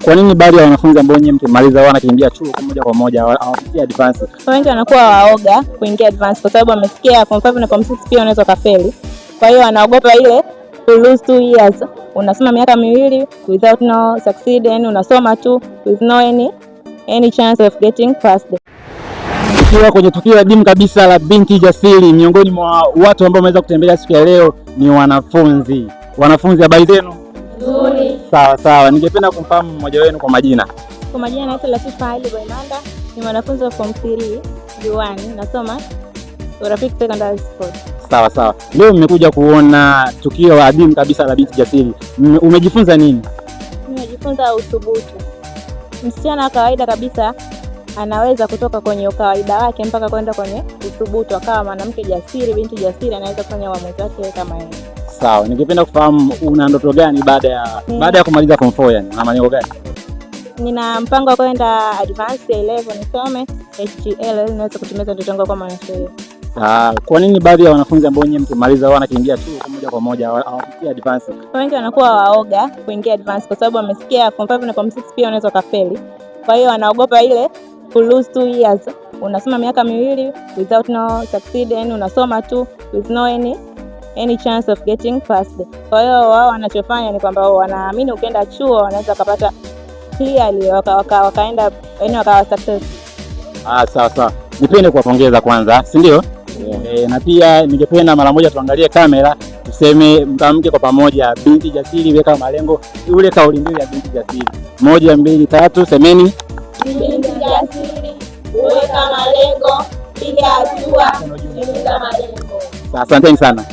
Kwa nini baadhi ya wanafunzi ambao nyinyi mkimaliza wanakimbia chuo moja kwa moja hawapitii advance? Wengi wanakuwa waoga kuingia advance kwa sababu wamesikia form 5 na form 6 pia unaweza kufeli. Kwa hiyo wanaogopa ile to lose 2 years. Unasoma miaka miwili without no succeed, and unasoma tu with no any chance of getting passed. Tukiwa kwenye tukio adimu kabisa la binti jasiri, miongoni mwa watu ambao wameweza kutembelea siku ya leo ni wanafunzi. Wanafunzi, habari zenu? Nzuri. Sawa. Ningependa kumfahamu mmoja wenu kwa majina. Kwa majina naitwa Latifa Ali Boimanda, ni mwanafunzi wa form 3 U1, nasoma Urafiki Secondary School. Sawa. Leo mmekuja kuona tukio adimu kabisa la binti jasiri. Umejifunza nini? Nimejifunza uthubutu. Msichana wa kawaida kabisa anaweza kutoka kwenye ukawaida wake mpaka kwenda kwenye uthubutu, akawa mwanamke jasiri, binti jasiri, anaweza kufanya uamuzi wake kama yeye. Sawa, ningependa kufahamu una ndoto gani baada ya kumaliza form 4, yani una malengo gani? Nina mpango wa kwenda advance A level nisome HGL ili niweze kutimiza ndoto yangu kama mwanafunzi. Kwa nini baadhi ya wanafunzi ambao nyinyi mkimaliza wanakimbia chuo moja kwa moja hawapitii advance? Wengi wanakuwa waoga kuingia advance kwa sababu wamesikia form 5 na form 6 pia unaweza kufeli. Kwa hiyo wanaogopa ile to lose 2 years. Unasoma miaka miwili without no succeed, and unasoma tu with no any chance of getting passed. Kwa hiyo wao wanachofanya ni kwamba wanaamini ukienda chuo wanaweza kupata clearly wakaenda wakawa success. Sawa. Nipende kuwapongeza kwanza, si ndio? Yeah. Na pia ningependa mara moja tuangalie kamera, tuseme mtamke kwa pamoja, binti jasiri weka malengo, ule kauli mbiu ya binti jasiri. 1, 2, 3, semeni. Binti jasiri, weka malengo, piga hatua, timiza malengo. Asanteni sana.